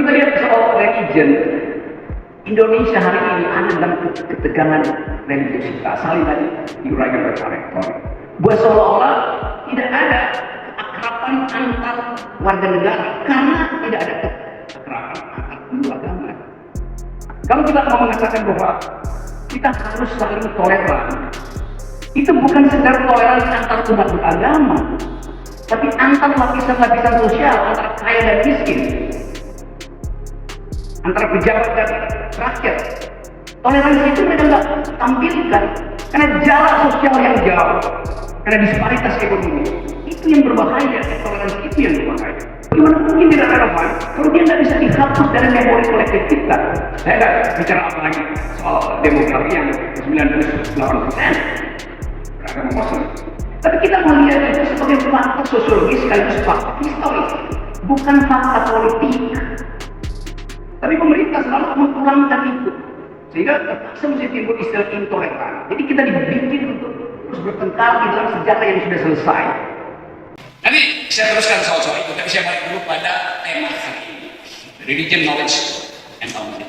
kita lihat soal religion, Indonesia hari ini ada dalam ketegangan religiositas. Saling tadi diuraikan oleh Pak Rektor. Buat seolah-olah tidak ada keakraban antar warga negara karena tidak ada keakraban antar dua agama. Kalau kita mau mengatakan bahwa kita harus saling toleran, itu bukan sekedar toleransi antar umat beragama, tapi antar lapisan-lapisan sosial, antara kaya dan miskin, antara pejabat dan rakyat. Toleransi itu mereka nggak tampilkan karena jarak sosial yang jauh, karena disparitas ekonomi. Itu yang berbahaya, toleransi itu yang berbahaya. Gimana mungkin tidak relevan kalau dia nggak bisa dihapus dari memori kolektif kita? Saya nggak bicara apa lagi soal demografi yang 98% beragama Muslim. Tapi kita melihat itu sebagai fakta sosiologis sekaligus fakta historis, bukan fakta politik. Tapi pemerintah selalu mengulangkan itu, sehingga terpaksa mesti timbul istilah intoleran. Jadi kita dibikin untuk terus bertengkar di dalam sejarah yang sudah selesai. Nanti saya teruskan soal itu, tapi saya balik dulu pada tema hari ini, religion, knowledge, and boundary.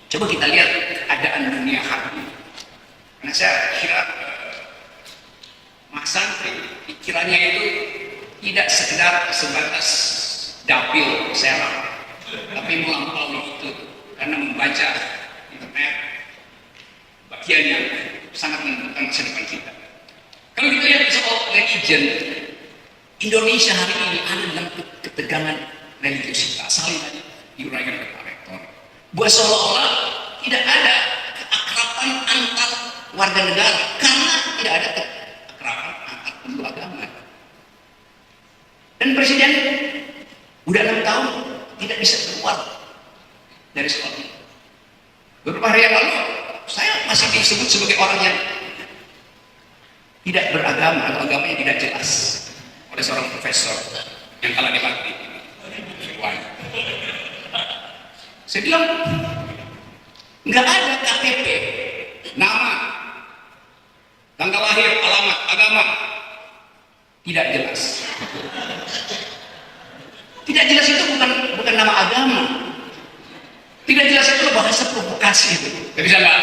Coba kita lihat keadaan dunia hari ini. Karena saya kira Mas Santri pikirannya itu tidak sekedar sebatas dapil serang, tapi melampaui itu karena membaca internet bagian yang sangat menentukan masa depan kita. Kalau kita lihat soal religion, Indonesia hari ini ada dalam ketegangan religiositas. Saling tadi diuraikan oleh Pak Rektor. Buat seolah-olah tidak ada keakraban antar warga negara karena tidak ada keakraban antar kedua agama. Dan Presiden udah 6 tahun tidak bisa keluar dari soal ini. Beberapa hari yang lalu saya masih disebut sebagai orang yang tidak beragama atau agamanya tidak jelas oleh seorang profesor yang kalah debat di Irwan. Saya bilang nggak ada KTP, nama, tanggal lahir, alamat, agama tidak jelas. Tidak jelas itu bukan nama agama. Tidak jelas itu bahasa provokasi itu. Tapi saya nggak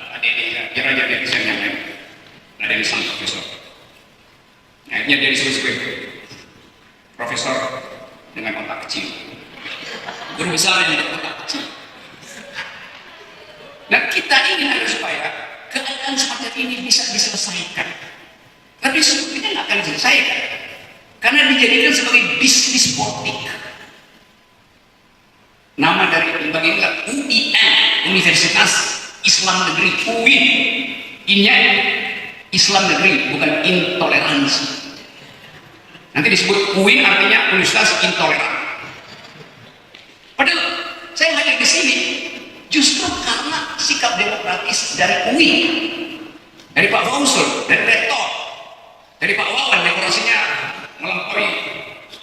ada ini, biar aja dia bisa yang lain. Ada yang sang profesor. Akhirnya dia disebut profesor dengan otak kecil. Guru besar dengan otak kecil. Dan kita ingin agar supaya keadaan seperti ini bisa diselesaikan. Tapi sebetulnya nggak akan diselesaikan. Karena dijadikan sebagai bisnis politik. Nama dari lembaga ini UIN, Universitas Islam Negeri, UIN. Ini Islam Negeri, bukan intoleransi. Nanti disebut UIN artinya Universitas Intoleran. Padahal saya hadir di sini justru karena sikap demokratis dari UIN, dari Pak Fauzul, dari Rektor, dari Pak Wawan, dekorasinya melampaui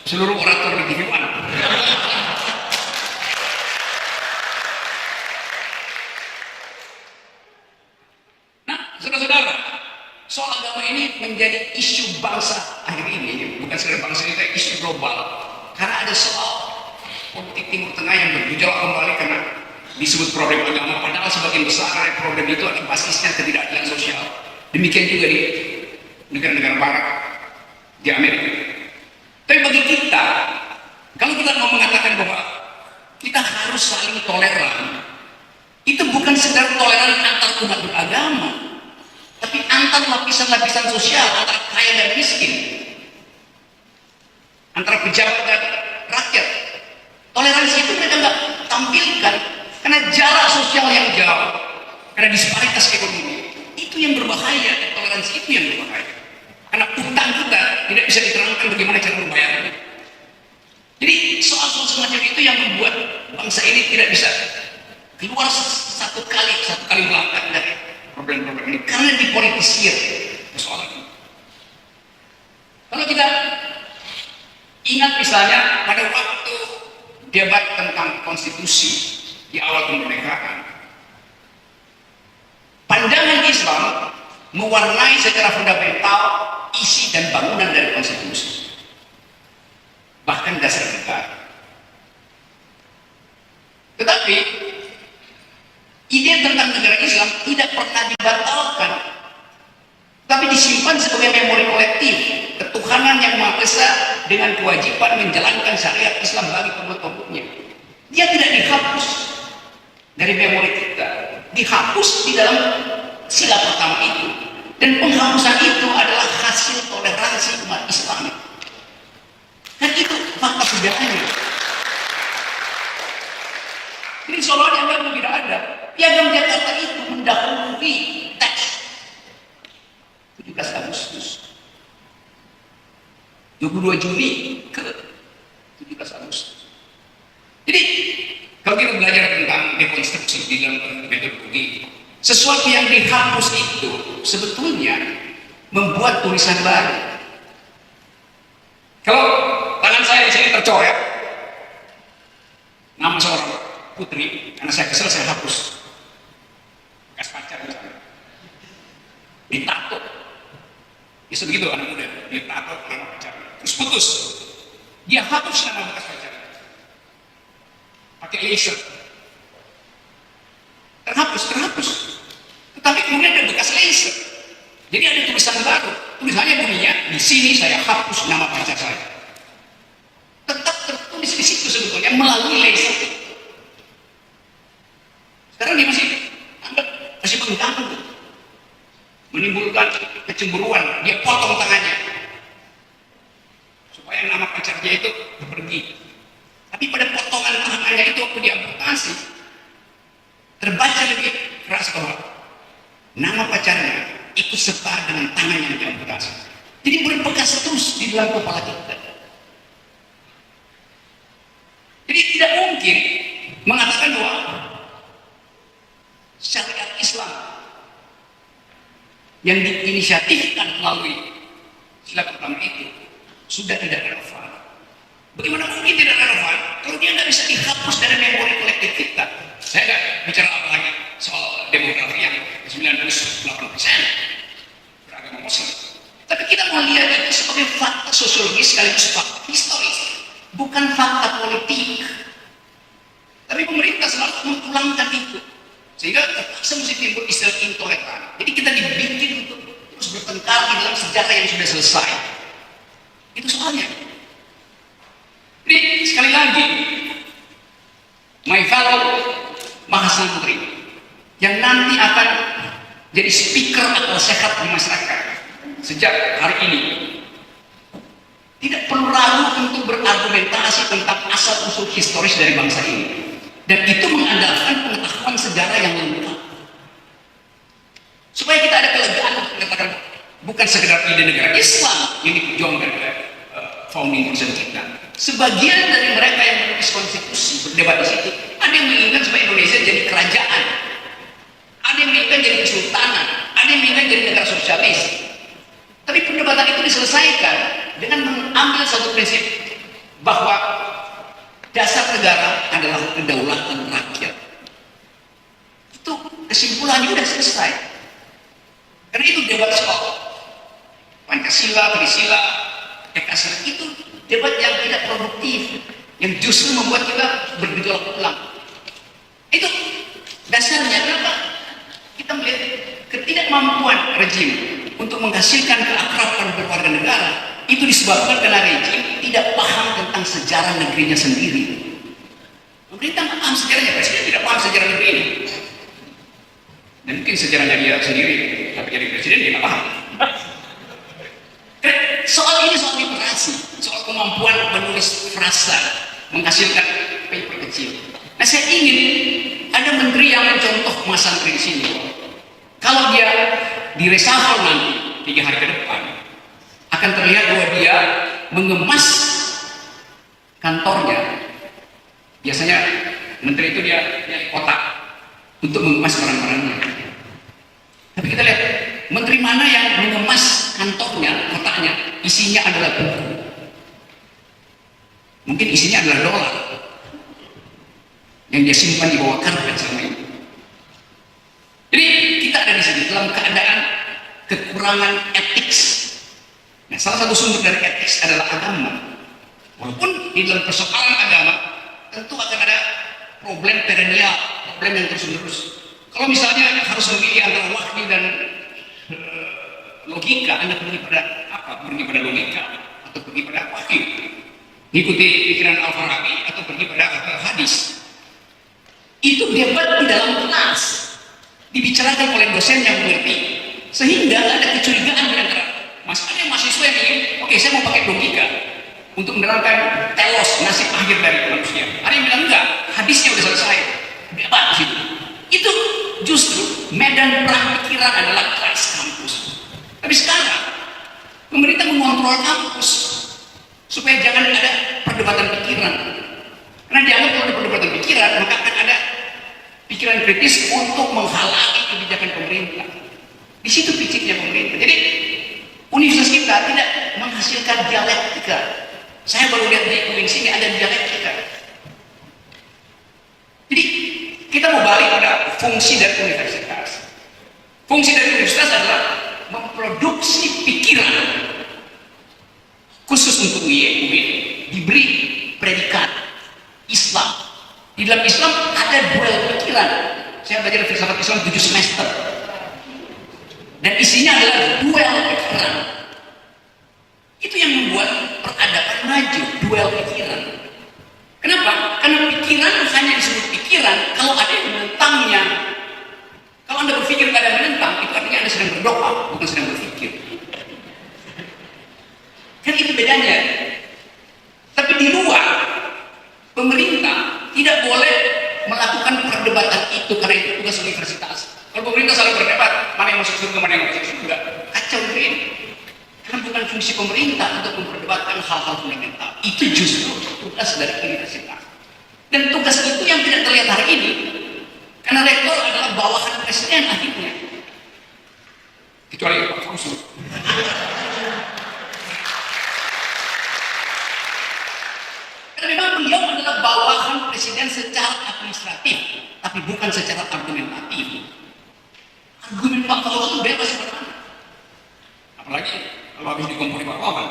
seluruh orator di TV One. Nah, saudara-saudara, soal agama ini menjadi isu bangsa akhir ini, bukan sekedar bangsa ini, tapi isu global. Karena ada soal politik Timur Tengah yang bergejolak kembali karena disebut problem agama, padahal sebagian besar problem itu adalah basisnya ketidakadilan sosial. Demikian juga di negara-negara barat, di Amerika. Tapi bagi kita, kalau kita mau mengatakan bahwa kita harus saling toleran, itu bukan sekedar toleran antar umat beragama, tapi antar lapisan-lapisan sosial, antara kaya dan miskin, antara pejabat dan rakyat. Toleransi itu mereka nggak tampilkan karena jarak sosial yang jauh, karena disparitas ekonomi. Itu yang berbahaya, toleransi itu yang berbahaya. Karena utang kita tidak bisa diterangkan bagaimana cara membayarnya. Jadi soal-soal semacam itu yang membuat bangsa ini tidak bisa keluar satu kali melangkah dari problem-problem ini karena dipolitisir persoalan ini. Kalau kita ingat misalnya pada waktu debat tentang konstitusi di awal kemerdekaan, pandangan Islam mewarnai secara fundamental isi dan bangunan dari konstitusi, bahkan dasar negara. Tetapi ide tentang negara Islam tidak pernah dibatalkan, tapi disimpan sebagai memori kolektif ketuhanan yang Maha Esa dengan kewajiban menjalankan syariat Islam bagi pembentuknya. Dia tidak dihapus dari memori kita, dihapus di dalam sila pertama itu, dan penghapusan itu adalah hasil toleransi umat Islam. Dan itu fakta sejarahnya. Jadi seolah dianggap tidak ada. Piagam Jakarta itu mendahului teks 17 Agustus, 22 Juni ke 17 Agustus. Jadi kalau kita belajar tentang dekonstruksi di dalam metodologi, sesuatu yang dihapus itu sebetulnya membuat tulisan baru. Kalau tangan saya di sini tercoret nama seorang putri, karena saya kesel saya hapus, bekas pacar misalnya, ditato, bisa begitu anak muda, ditato nama pacar, terus putus, dia hapus nama bekas pacar, pakai laser, terhapus, tetapi kemudian ada bekas laser, jadi ada tulisan baru, tulisannya bunyinya, di sini saya hapus nama pacar saya, tetap tertulis di situ sebetulnya melalui laser itu. Sekarang dia masih mengganggu, menimbulkan kecemburuan, dia potong tangannya supaya nama pacar dia itu pergi. Tapi pada potongan tangannya itu waktu diamputasi terbaca lebih keras bahwa nama pacarnya ikut serta dengan tangan yang diamputasi. Jadi berbekas terus di dalam kepala kita. Jadi tidak mungkin mengatakan bahwa syariat Islam yang diinisiatifkan melalui sila pertama itu sudah tidak relevan. Bagaimana mungkin tidak relevan kalau dia tidak bisa dihapus dari memori kolektif kita? Saya tidak bicara apa lagi soal demografi yang 98% beragama Muslim, tapi kita mau lihat itu sebagai fakta sosiologis sekaligus fakta historis, bukan fakta politik. Tapi pemerintah selalu mengulangkan itu, sehingga terpaksa mesti timbul istilah intoleran. Jadi kita dibikin untuk terus bertengkar di dalam sejarah yang sudah selesai. Itu soalnya. Jadi sekali lagi, my fellow mahasantri yang nanti akan jadi speaker atau sehat di masyarakat sejak hari ini, tidak perlu ragu untuk berargumentasi tentang asal usul historis dari bangsa ini. Dan itu mengandalkan pengetahuan sejarah yang lengkap. Supaya kita ada kelegaan untuk mengatakan bukan sekedar ide negara Islam yang diperjuangkan oleh founding person kita. Sebagian dari mereka yang menulis konstitusi berdebat di situ, ada yang menginginkan supaya Indonesia jadi kerajaan, ada yang menginginkan jadi kesultanan, ada yang menginginkan jadi negara sosialis. Tapi perdebatan itu diselesaikan dengan mengambil satu prinsip bahwa dasar negara adalah kedaulatan rakyat. Itu kesimpulannya sudah selesai. Karena itu debat soal Pancasila, Trisila, Ekasila itu debat yang tidak produktif, yang justru membuat kita bergejolak ulang. Itu dasarnya. Kenapa kita melihat ketidakmampuan rejim untuk menghasilkan keakraban berwarga negara? Itu disebabkan karena rejim tidak paham tentang sejarah negerinya sendiri. Pemerintah tidak paham sejarahnya, presiden tidak paham sejarah negeri ini. Dan mungkin sejarahnya dia sendiri, tapi jadi presiden dia tidak paham. Soal ini soal literasi, soal kemampuan menulis frasa, menghasilkan paper kecil. Nah, saya ingin ada menteri yang mencontoh Mas Santri di sini. Kalau dia di reshuffle nanti 3 hari ke depan, akan terlihat bahwa dia mengemas kantornya. Biasanya menteri itu dia nyari kotak untuk mengemas barang-barangnya. Tapi kita lihat menteri mana yang mengemas kantornya, kotaknya isinya adalah buku. Mungkin isinya adalah dolar yang dia simpan di bawah karpet selama ini. Jadi kita ada di sini dalam keadaan kekurangan etik. Nah, salah satu sumber dari etik adalah agama. Walaupun di dalam persoalan agama tentu akan ada problem perennial, problem yang terus-menerus. Kalau misalnya harus memilih antara wahyu dan logika, Anda pergi pada apa? Pergi pada logika atau pergi pada wahyu? Ikuti pikiran Al-Farabi atau pergi pada hadis? Itu debat di dalam kelas, dibicarakan oleh dosen yang mengerti, sehingga ada kecurigaan di antara ada yang mahasiswa yang ingin, oke, saya mau pakai logika untuk menerangkan telos, nasib akhir dari manusia. Ada yang bilang enggak, hadisnya udah selesai, debat di situ. Itu justru medan perang pikiran adalah kelas kampus. Tapi sekarang pemerintah mengontrol kampus supaya jangan ada perdebatan pikiran. Karena dianggap kalau ada perdebatan pikiran, maka akan ada pikiran kritis untuk menghalangi kebijakan pemerintah. Di situ piciknya pemerintah. Jadi universitas kita tidak menghasilkan dialektika. Saya baru lihat di UIN sini ada dialektika. Jadi kita mau balik pada fungsi dari universitas. Fungsi dari universitas adalah memproduksi pikiran. Khusus untuk UIN diberi predikat Islam. Di dalam Islam ada duel pikiran. Saya belajar filsafat Islam 7 semester. Dan isinya adalah duel pikiran. Itu yang membuat peradaban maju, duel pikiran. Kenapa? Karena pikiran hanya disebut pikiran kalau ada yang menentangnya. Kalau Anda berpikir tidak ada yang menentang, itu artinya Anda sedang berdoa, bukan sedang berpikir. Kan itu bedanya. Tapi di luar, pemerintah tidak boleh melakukan perdebatan itu karena itu tugas universitas. Kalau pemerintah saling berdebat, mana yang masuk surga, mana yang masuk surga, kacau ini. Karena bukan fungsi pemerintah untuk memperdebatkan hal-hal fundamental. Itu justru tugas dari universitas. Dan tugas itu yang tidak terlihat hari ini, karena rektor adalah bawahan presiden akhirnya. Kecuali Pak Fauzi. Karena memang beliau adalah bawahan presiden secara administratif, tapi bukan secara argumentatif. Argumen Pak Fauzi bebas kemana-mana. Apalagi kalau habis dikompori Pak Wawan.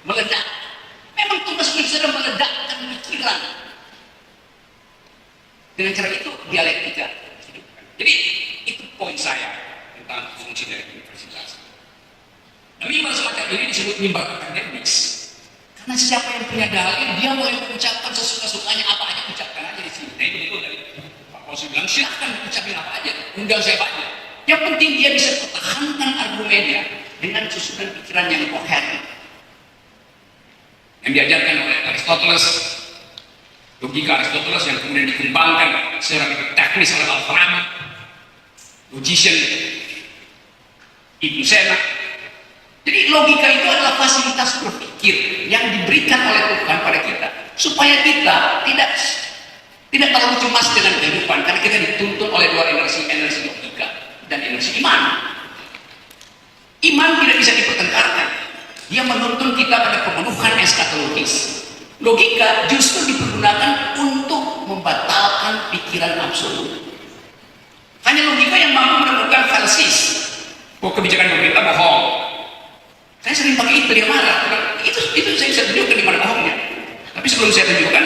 Meledak. Memang tugas universitas adalah meledakkan pikiran. Dengan cara itu dialektika. Jadi itu poin saya tentang fungsi dari universitas. Nah, mimbar semacam ini disebut mimbar akademis. Karena siapa yang punya dalil, dia boleh mengucapkan sesuka-sukanya apa aja, ucapkan aja di sini. Nah, itu betul dari Pak Fauzi bilang, silahkan ucapin apa aja, undang siapa aja. Yang penting dia bisa pertahankan argumennya dengan susunan pikiran yang koheren. Yang diajarkan oleh Aristoteles, logika Aristoteles yang kemudian dikembangkan secara teknis oleh Al-Farabi, logician Ibn Sena. Jadi logika itu adalah fasilitas berpikir yang diberikan oleh Tuhan pada kita supaya kita tidak terlalu cemas dengan kehidupan, karena kita dituntun oleh dua energi logika dan energi iman. Iman tidak bisa dipertengkarkan. Dia menuntun kita pada pemenuhan eskatologis. Logika justru dipergunakan untuk membatalkan pikiran absolut. Hanya logika yang mampu menemukan falsis. Bahwa kebijakan pemerintah bohong. Saya sering pakai itu, dia marah. Itu saya bisa tunjukkan di mana bohongnya. Tapi sebelum saya tunjukkan,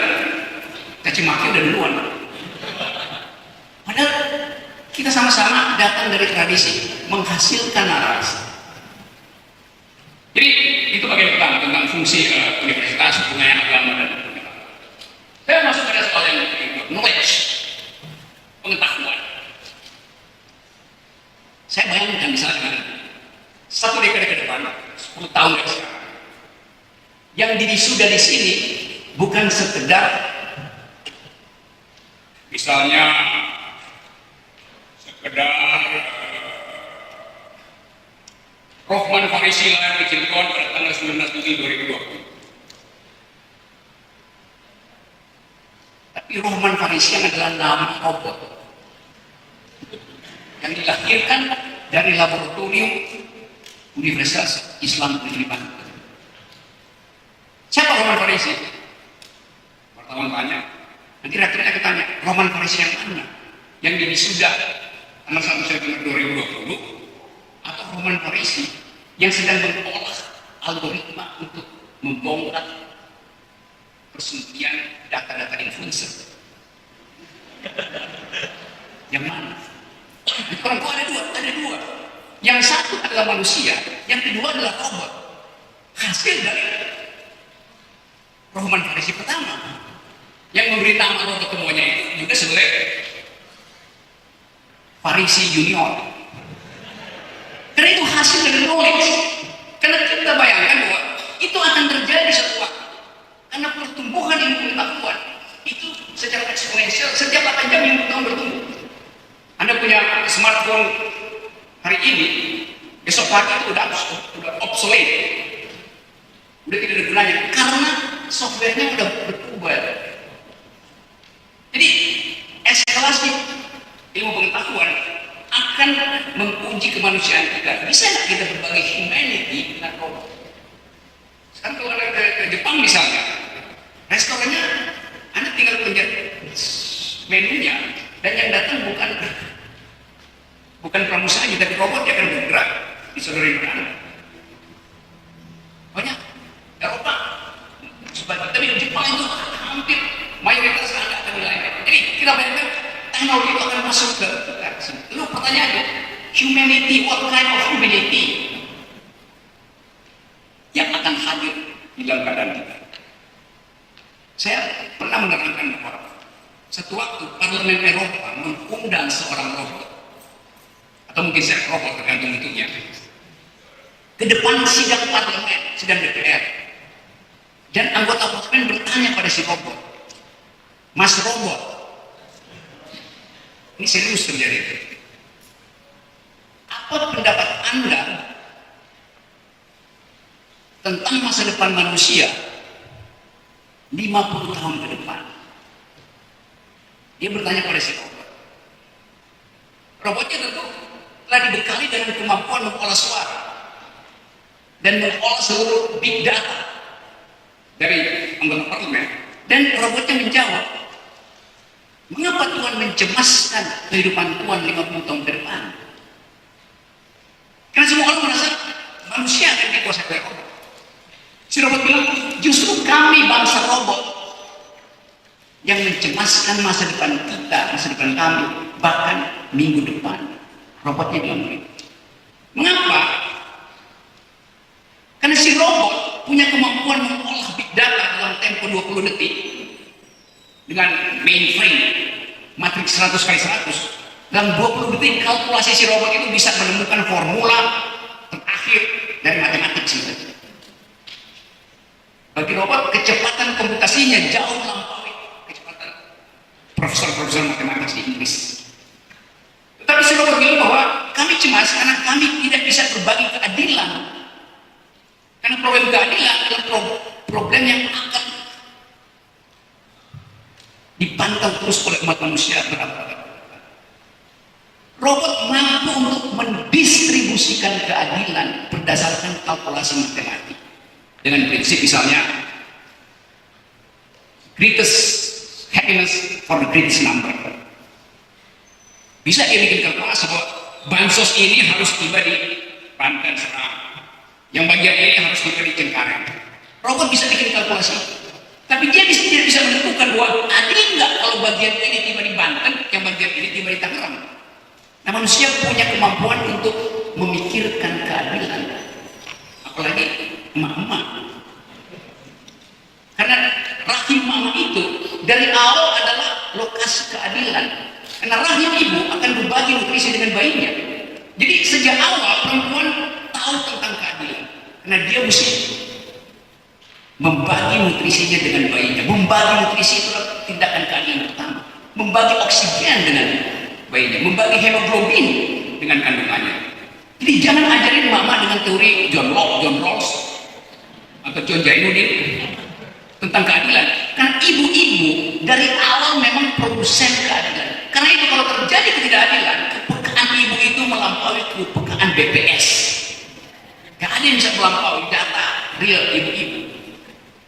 caci maki udah duluan. Padahal kita sama-sama datang dari tradisi menghasilkan narasi. Jadi itu bagian pertama tentang fungsi universitas, hubungannya agama dan pemerintah. Saya masuk pada soal yang kedua, knowledge, pengetahuan. Saya bayangkan misalnya 1 dekade ke depan, 10 tahun dari sekarang, yang diwisuda di sini bukan sekedar misalnya Rohman Farisi lahir di Cilegon pada tanggal 19 Juli 2020. Tapi Rohman Farisi yang adalah nama robot yang dilahirkan dari laboratorium Universitas Islam Negeri Banten. Siapa Rohman Farisi? Wartawan tanya. Nanti rakyatnya ketanya, Rohman Farisi yang mana? Yang diwisuda tanggal 1 September 2020 atau Rohman Farisi yang sedang mengolah algoritma untuk membongkar persuntian data-data influencer. Yang mana? Orang tua ada dua. Yang satu adalah manusia, yang kedua adalah robot. Hasil dari Rohman Farisi pertama, yang memberi nama robot semuanya itu juga sebagai Farisi Junior. Karena itu hasil dari knowledge. Karena kita bayangkan bahwa itu akan terjadi suatu waktu. Karena pertumbuhan ilmu pengetahuan itu secara eksponensial setiap 8 jam ilmu pengetahuan bertumbuh. Anda punya smartphone hari ini, besok pagi itu udah obsolete, udah tidak ada gunanya karena softwarenya udah berubah. Jadi eskalasi ilmu pengetahuan akan menguji kemanusiaan kita. Bisa nggak kita berbagi humanity dengan robot? Sekarang kalau Anda ke Jepang misalnya, restorannya Anda tinggal pencet menunya dan yang datang bukan pramusaji, tapi robot yang akan bergerak di saudara Anda. Banyak Eropa, tapi di Jepang itu hampir mayoritas Anda akan wilayah. Jadi kita bayangkan teknologi itu akan masuk ke sini. Lalu pertanyaannya, humanity, what kind of humanity yang akan hadir di dalam keadaan kita? Saya pernah menerangkan bahwa satu waktu Parlemen Eropa mengundang seorang robot, atau mungkin saya robot tergantung bentuknya, ke depan sidang parlemen, sidang DPR, dan anggota parlemen bertanya pada si robot, Mas robot, ini serius terjadi, apa pendapat Anda tentang masa depan manusia 50 tahun ke depan? Dia bertanya pada si robot. Robotnya tentu telah dibekali dengan kemampuan mengolah suara dan mengolah seluruh big data dari anggota parlemen. Dan robotnya menjawab, mengapa Tuhan mencemaskan kehidupan Tuhan 50 tahun ke depan? Karena semua orang merasa manusia akan dikuasai oleh robot. Si robot bilang, justru kami bangsa robot yang mencemaskan masa depan kita, masa depan kami, bahkan minggu depan. Robotnya bilang begitu. Mengapa? Karena si robot punya kemampuan mengolah big data dalam tempo 20 detik dengan mainframe matriks 100 kali 100. Dalam 20 detik kalkulasi si robot itu bisa menemukan formula terakhir dari matematik sih. Bagi robot kecepatan komputasinya jauh melampaui kecepatan profesor-profesor matematik di Inggris. Tetapi si robot bilang bahwa kami cemas karena kami tidak bisa berbagi keadilan. Karena problem keadilan adalah problem yang akan dipantau terus oleh umat manusia berabad. Robot mampu untuk mendistribusikan keadilan berdasarkan kalkulasi matematik. Dengan prinsip misalnya, greatest happiness for the greatest number. Bisa dia bikin kalkulasi bahwa bansos ini harus tiba di Banten Serang, yang bagian ini harus tiba di Cengkareng. Robot bisa bikin kalkulasi, tapi dia tidak bisa menentukan bahwa adil nggak kalau bagian ini tiba di Banten, yang bagian ini tiba di Tangerang. Nah, manusia punya kemampuan untuk memikirkan keadilan, apalagi emak-emak. Karena rahim mama itu dari awal adalah lokasi keadilan. Karena rahim ibu akan berbagi nutrisi dengan bayinya. Jadi sejak awal perempuan tahu tentang keadilan. Karena dia mesti membagi nutrisinya dengan bayinya. Membagi nutrisi itu adalah tindakan keadilan pertama. Membagi oksigen dengan bayinya. Membagi hemoglobin dengan kandungannya. Jadi jangan ajarin mama dengan teori John Locke, John Rawls, atau John Zainuddin tentang keadilan. Karena ibu-ibu dari awal memang produsen keadilan. Karena itu kalau terjadi ketidakadilan, kepekaan ibu itu melampaui kepekaan BPS. Gak ada yang bisa melampaui data real ibu-ibu.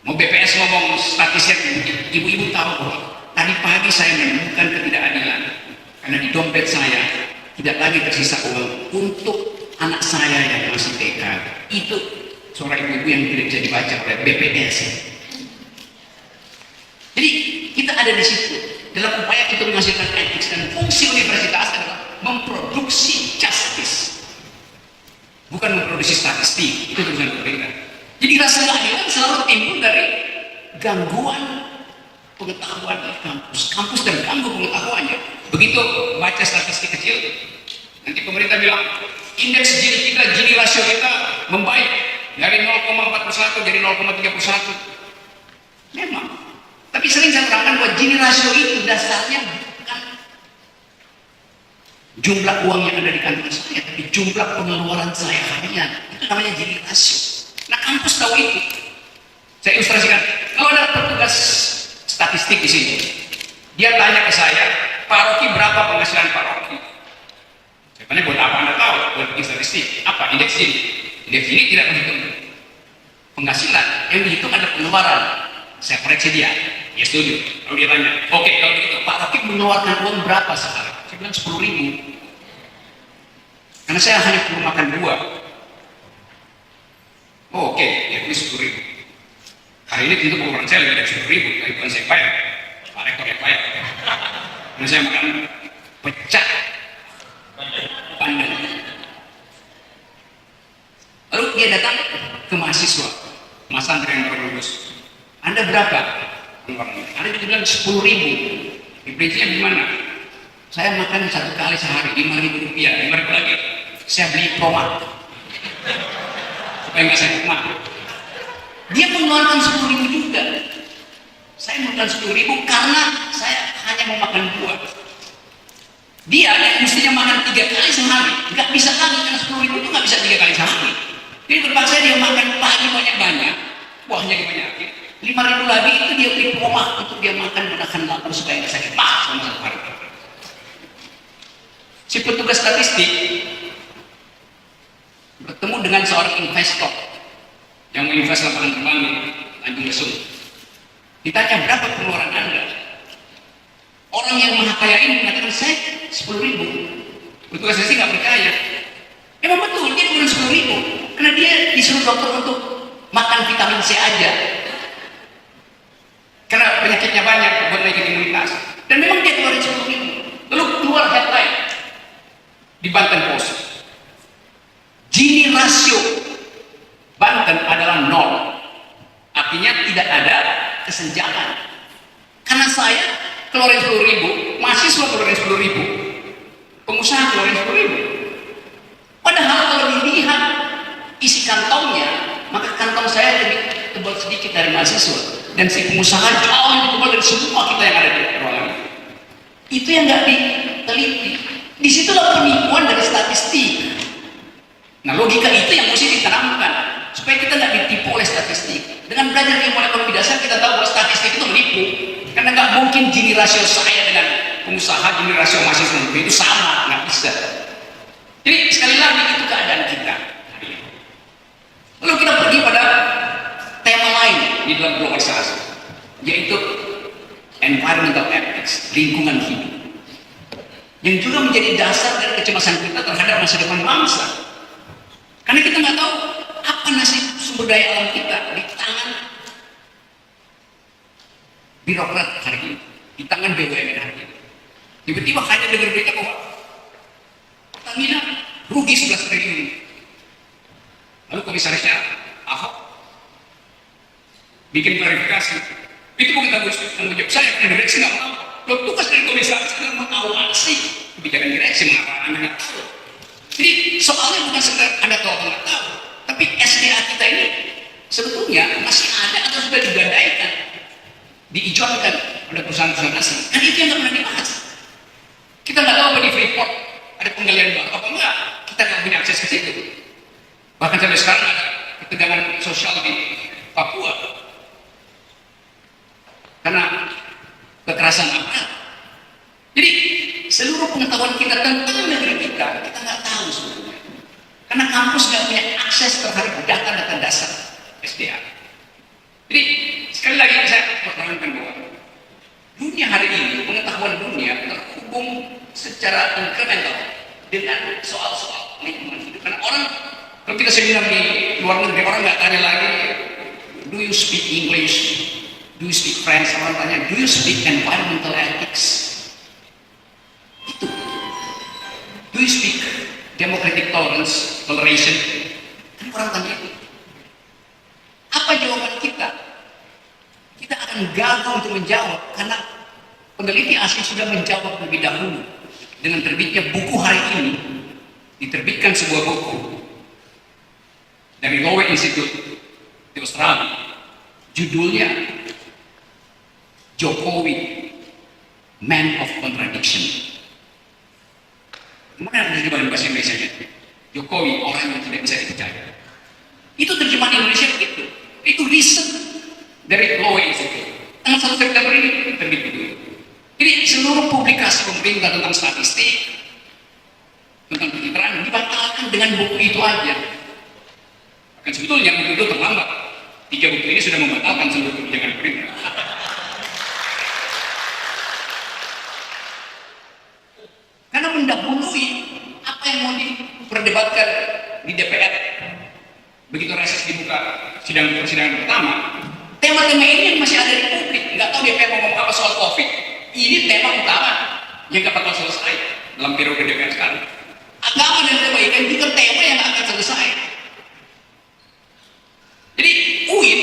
Mau BPS ngomong statistik, ibu-ibu tahu bahwa tadi pagi saya menemukan ketidakadilan. Karena di dompet saya tidak lagi tersisa uang untuk anak saya yang masih TK. Itu suara ibu-ibu yang tidak bisa dibaca oleh BPS. Jadi kita ada di situ dalam upaya untuk menghasilkan etik, dan fungsi universitas adalah memproduksi justice, bukan memproduksi statistik. Itu tujuan pemerintah. Jadi rasa keadilan selalu timbul dari gangguan pengetahuan di kampus dan ganggu pengetahuannya. Begitu baca statistik kecil, nanti pemerintah bilang indeks Gini kita, Gini rasio kita membaik dari 0,41 jadi 0,31. Memang, tapi sering saya terangkan bahwa Gini rasio itu dasarnya bukan jumlah uang yang ada di kantong saya, tapi jumlah pengeluaran saya harian. Itu namanya Gini rasio. Nah, kampus tahu itu. Saya ilustrasikan. Kalau ada petugas statistik di sini, dia tanya ke saya, Pak Rocky berapa penghasilan Pak Rocky? Saya tanya, buat apa Anda tahu? Buat bikin statistik. Apa? Indeks Gini. Indeks Gini tidak menghitung penghasilan, yang dihitung ada pengeluaran. Saya koreksi dia. Dia setuju. Lalu dia tanya, oke, kalau begitu Pak Rocky mengeluarkan uang berapa sehari? Saya bilang 10.000. Karena saya hanya perlu makan 2. Oh, oke, ya ini 10.000. Hari ini tentu pengeluaran saya lebih dari 10.000, tapi bukan saya bayar, Pak Rektor yang bayar. Karena saya makan pecah pandang. Lalu dia datang ke mahasiswa, Mas Andre yang baru lulus. Anda berapa pengeluarannya? Ada yang bilang 10.000. Diperincinya gimana? Saya makan 1 kali sehari, 5.000 rupiah, 5.000 lagi. Saya beli promak supaya nggak sakit mah. Dia mengeluarkan 10.000 juga. Saya makan 10.000 karena saya hanya mau makan 2. Dia mestinya makan 3 kali sehari, nggak bisa lagi karena 10.000 itu nggak bisa 3 kali sehari. Jadi terpaksa dia makan pagi banyak-banyak, buahnya dibanyakin. 5.000 lagi itu dia beli promak untuk dia makan menahan lapar supaya nggak sakit mah sama satu hari. Si petugas statistik bertemu dengan seorang investor yang menginvest lapangan terbang di Tanjung Lesung. Ditanya berapa pengeluaran Anda? Orang yang maha kaya ini mengatakan saya 10.000. Petugas statistik nggak percaya. Emang betul dia kurang 10.000 karena dia disuruh dokter untuk makan vitamin C aja. Karena penyakitnya banyak buat naikin imunitas. Dan memang dia keluarin 10.000. Lalu keluar headline di Banten Post. Gini rasio Banten adalah 0. Artinya tidak ada kesenjangan. Karena saya keluarin 10.000, mahasiswa keluarin 10.000, pengusaha keluarin 10.000. Padahal kalau dilihat isi kantongnya, maka kantong saya lebih tebal sedikit dari mahasiswa. Dan si pengusaha jauh lebih tebal dari semua kita yang ada di ruangan. Itu yang nggak diteliti. Disitulah penipuan dari statistik. Nah, logika itu yang mesti ditanamkan supaya kita nggak ditipu oleh statistik. Dengan belajar ilmu ekonomi dasar kita tahu bahwa statistik itu menipu, karena nggak mungkin Gini rasio saya dengan pengusaha, Gini rasio mahasiswa itu sama, nggak bisa. Jadi sekali lagi itu keadaan kita. Lalu kita pergi pada tema lain di dalam globalisasi, yaitu environmental ethics, lingkungan hidup, yang juga menjadi dasar dari kecemasan kita terhadap masa depan bangsa. Karena kita nggak tahu apa nasib sumber daya alam kita di tangan birokrat hari ini, di tangan BUMN hari ini. Tiba-tiba hanya dengar berita bahwa Pertamina rugi 11 triliun. Lalu komisarisnya Ahok bikin klarifikasi. Itu bukan tanggung jawab saya, karena direksi nggak mau. Loh, tugas dari komisaris adalah mengawasi kebijakan direksi, mengapa Anda nggak tahu? Jadi soalnya bukan sekedar Anda tahu atau nggak tahu, tapi SDA kita ini sebetulnya masih ada atau sudah digadaikan, diijonkan oleh perusahaan-perusahaan asing. Kan itu yang nggak pernah dibahas. Kita nggak tahu apa di Freeport ada penggalian batu apa enggak, kita nggak punya akses ke situ. Bahkan sampai sekarang ada ketegangan sosial di Papua karena kekerasan aparat. Jadi seluruh pengetahuan kita tentang negeri kita nggak tahu sebenarnya. Karena kampus nggak punya akses terhadap data-data dasar SDA. Jadi sekali lagi saya menerangkan bahwa dunia hari ini, pengetahuan dunia terhubung secara incremental dengan soal-soal lingkungan hidup. Karena orang, kalau kita seminar di luar negeri, orang nggak tanya lagi, do you speak English? Do you speak French? Orang tanya, do you speak environmental ethics? Itu. Do you speak democratic toleration? Kan orang tanya itu. Apa jawaban kita? Kita akan gagal untuk menjawab karena peneliti asing sudah menjawab lebih dahulu dengan terbitnya buku hari ini. Diterbitkan sebuah buku dari Lowe Institute di Australia, judulnya Jokowi, Man of Contradiction. Mana ada terjemahan bahasa Indonesia? Jokowi, orang yang tidak bisa dipercaya. Itu terjemahan Indonesia begitu. Itu riset dari Lowe Institute. Tanggal 1 September ini terbit itu. Jadi seluruh publikasi pemerintah tentang statistik, tentang pencitraan dibatalkan dengan buku itu aja. Bahkan sebetulnya buku itu terlambat. 3 buku ini sudah membatalkan seluruh kebijakan pemerintah. Karena mendahului apa yang mau diperdebatkan di DPR. Begitu reses dibuka persidangan pertama, tema-tema ini yang masih ada di publik. Nggak tahu DPR mau ngomong apa soal COVID. Ini tema utama yang nggak bakal selesai dalam periode DPR sekarang. Agama dan kebaikan juga tema yang akan selesai. Jadi UIN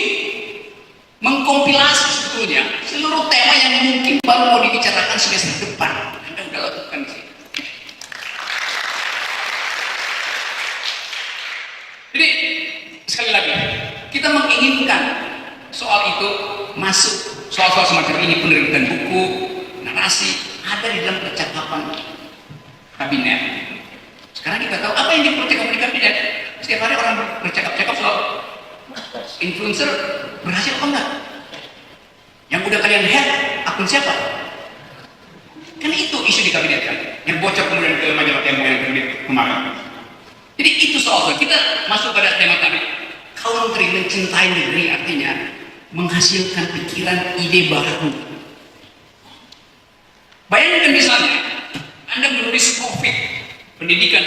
mengkompilasi sebetulnya seluruh tema yang mungkin baru mau dibicarakan semester depan. Anda udah lakukan sih. Jadi sekali lagi kita menginginkan soal itu masuk, soal-soal semacam ini, penerbitan buku, narasi ada di dalam percakapan kabinet. Sekarang kita tahu apa yang dipercakapkan di kabinet. Setiap hari orang bercakap-cakap soal influencer berhasil apa enggak? Yang udah kalian lihat akun siapa? Kan itu isu di kabinet kan, yang bocor kemudian ke majalah Tempo yang terbit kemarin. Jadi itu soal kita masuk pada tema tadi. Country, mencintai negeri artinya menghasilkan pikiran, ide baru. Bayangkan misalnya Anda menulis COVID, pendidikan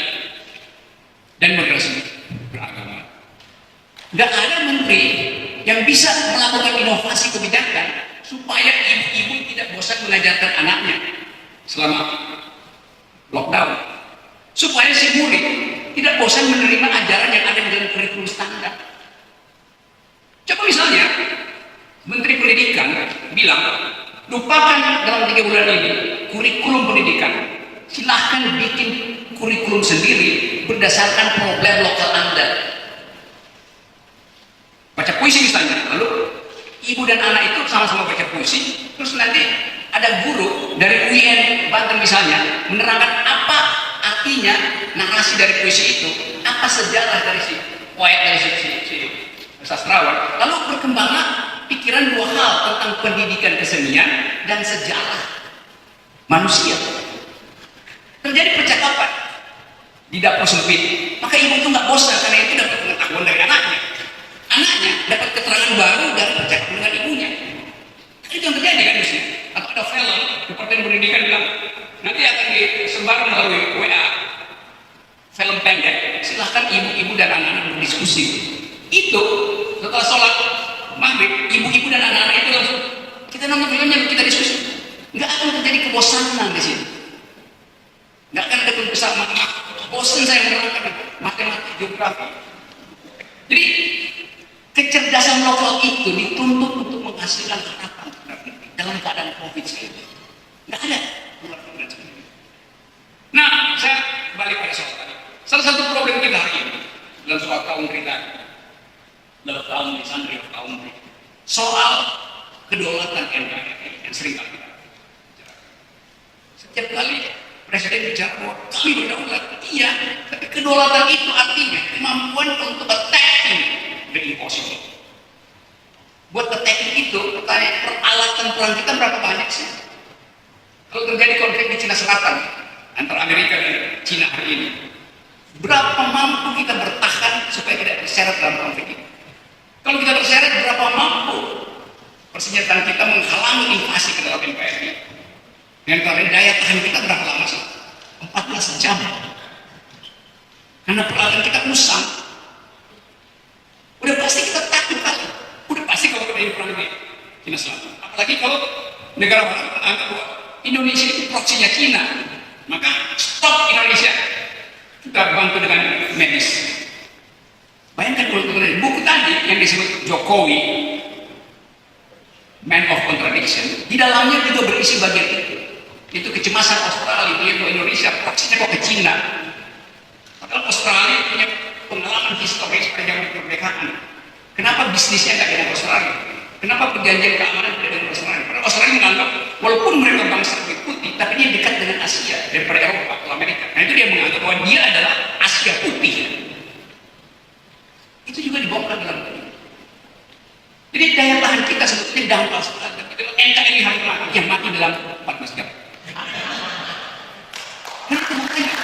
dan moderasi beragama. Tidak ada menteri yang bisa melakukan inovasi kebijakan supaya ibu-ibu tidak bosan mengajarkan anaknya selama lockdown, supaya si murid tidak bosan menerima ajaran yang ada di dalam kurikulum standar. Coba misalnya Menteri Pendidikan bilang, lupakan dalam 3 bulan ini kurikulum pendidikan, silahkan bikin kurikulum sendiri berdasarkan problem lokal Anda. Baca puisi misalnya, lalu ibu dan anak itu sama-sama baca puisi, terus nanti ada guru dari UIN Banten misalnya menerangkan apa artinya narasi dari puisi itu, apa sejarah dari si poet, dari si sastrawan. Lalu berkembanglah pikiran 2 hal tentang pendidikan kesenian dan sejarah manusia. Terjadi percakapan di dapur sempit, maka ibu itu nggak bosan karena itu dapat pengetahuan dari anaknya. Anaknya dapat keterangan baru dari percakapan dengan ibunya. Itu yang terjadi kan di sini. Atau ada film, Departemen Pendidikan bilang nanti akan disebar melalui WA, film pendek. Silahkan ibu-ibu dan anak-anak berdiskusi. Itu setelah sholat maghrib, ibu-ibu dan anak-anak itu langsung kita nonton filmnya, kita diskusi. Nggak akan terjadi kebosanan di sini. Nggak akan ada kebesaran. Bosan saya menerangkan matematika, geografi. Jadi kecerdasan lokal itu dituntut untuk menghasilkan harapan dalam keadaan COVID ini. Nggak ada. Nah, saya balik pada soal tadi. Salah satu problem kita hari ini dalam soal kaum kita, dalam kaum di santri kaum soal kedaulatan NKRI yang sering kali kita bicara. Setiap kali Presiden bicara bahwa kami berdaulat, iya, tapi kedaulatan itu artinya kemampuan untuk attacking the impossible. Buat attacking itu, peralatan perang kita berapa banyak sih? Kalau terjadi konflik di Cina Selatan antara Amerika dan Cina hari ini, berapa mampu kita bertahan supaya tidak terseret dalam konflik ini? Kalau kita terseret, berapa mampu persenjataan kita menghalangi invasi ke dalam NKRI? Dengan daya tahan kita berapa lama sih? 14 jam. Karena peralatan kita usang. Udah pasti kita takut kali. Udah pasti kalau kita ini perang ini Cina Selatan. Apalagi kalau negara barat menganggap bahwa Indonesia itu proksinya Cina, maka stop Indonesia, kita bantu dengan medis. Bayangkan kalau buku tadi yang disebut Jokowi, Man of Contradiction, di dalamnya juga berisi bagian itu. Itu kecemasan Australia, itu Indonesia proksinya kok ke Cina. Padahal Australia punya pengalaman historis pada zaman kemerdekaan. Kenapa bisnisnya nggak dengan Australia? Kenapa perjanjian keamanan tidak dengan Australia? Karena Australia menganggap walaupun mereka bangsa kulit putih, tapi dia dekat dengan Asia daripada Eropa atau Amerika. Nah itu dia menganggap bahwa dia adalah Asia putih. Itu juga dibongkar dalam ini. Jadi daya tahan kita sebetulnya dangkal sekali. NKRI hari mati yang mati dalam 14 jam. Kenapa makanya?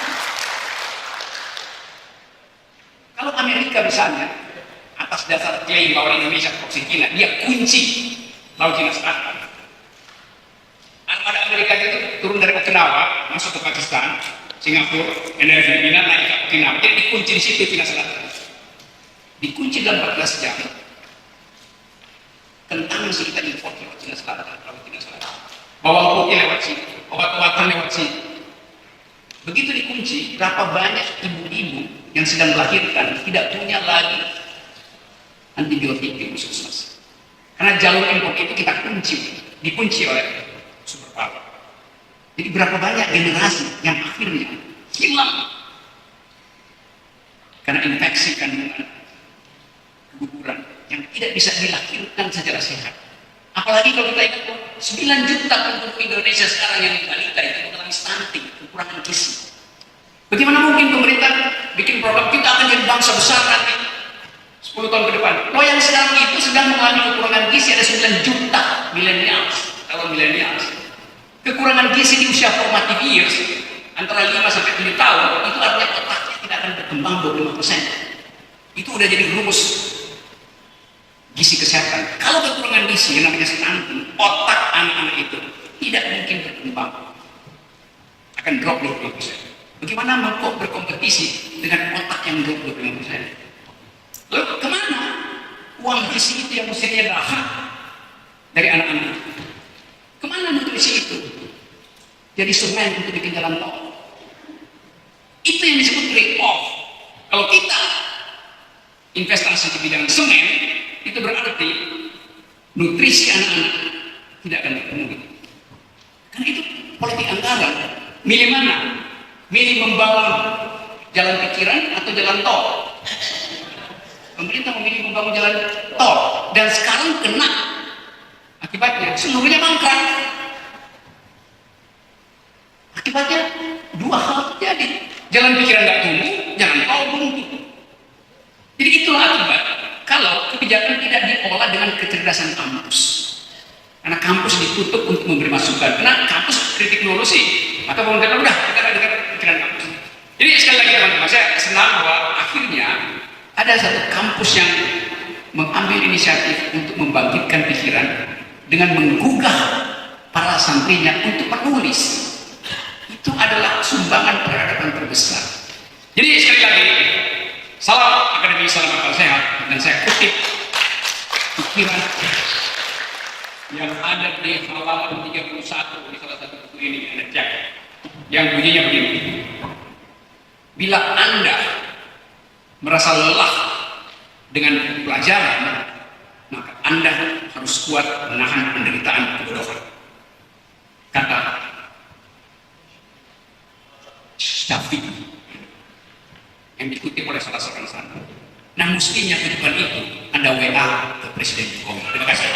Kalau Amerika misalnya atas dasar klaim bahwa Indonesia proksi Cina, dia kunci Laut Cina Selatan. Armada Amerika itu turun dari Okinawa masuk ke Pakistan, Singapura, dan Filipina naik ke Okinawa. Jadi dikunci di situ Cina Selatan. Dikunci dalam 14 jam. Kentang masih kita impor lewat Cina Selatan, Laut Cina Selatan. Bawang putih lewat situ, obat-obatan lewat situ. Begitu dikunci, berapa banyak ibu-ibu yang sedang melahirkan tidak punya lagi antibiotik di puskesmas. Karena jalur impor itu kita dikunci oleh superpower. Jadi berapa banyak generasi yang akhirnya hilang karena infeksi kandungan keguguran yang tidak bisa dilahirkan secara sehat. Apalagi kalau kita ingat 9 juta penduduk Indonesia sekarang yang balita itu mengalami stunting, kekurangan gizi. Bagaimana mungkin pemerintah bikin program kita akan jadi bangsa besar nanti 10 tahun ke depan? Loh yang sekarang itu sedang mengalami kekurangan gizi ada 9 juta millennials, kalau millennials. Kekurangan gizi di usia formative years antara 5 sampai 7 tahun itu artinya otaknya tidak akan berkembang 25%. Itu udah jadi rumus gizi kesehatan. Kalau kekurangan gizi yang namanya stunting, otak anak-anak itu tidak mungkin berkembang, akan drop 25%. Bagaimana mau berkompetisi dengan otak yang drop 25%? Lalu kemana uang gizi itu yang mestinya datang dari anak-anak? Kemana nutrisi itu? Jadi semen untuk bikin jalan tol. Itu yang disebut trade off. Kalau kita investasi di bidang semen, itu berarti nutrisi anak-anak tidak akan terpenuhi. Karena itu politik anggaran. Milih mana? Milih membangun jalan pikiran atau jalan tol? Pemerintah memilih membangun jalan tol dan sekarang kena akibatnya seluruhnya mangkrak. Akibatnya dua hal terjadi. Jalan pikiran nggak tumbuh, jalan tol buntu. Jadi itulah akibat kalau kebijakan tidak diolah dengan kecerdasan kampus. Karena kampus ditutup untuk memberi masukan. Karena kampus kritik lulus sih, maka pemerintah udah kita dengar pikiran kampus. Jadi sekali lagi teman-teman, saya senang bahwa akhirnya ada satu kampus yang mengambil inisiatif untuk membangkitkan pikiran dengan menggugah para santrinya untuk menulis. Itu adalah sumbangan peradaban terbesar. Jadi sekali lagi, salam akademi salam akal sehat, dan saya kutip pikiran yang ada di halaman 31 di salah satu buku ini, ada cek yang bunyinya begini: bila Anda merasa lelah dengan pelajaran, maka Anda harus kuat menahan penderitaan kebodohan. Kata Syafi'i yang dikutip oleh salah seorang sana. Nah, mestinya kehidupan itu Anda WA ke Presiden Jokowi. Terima kasih.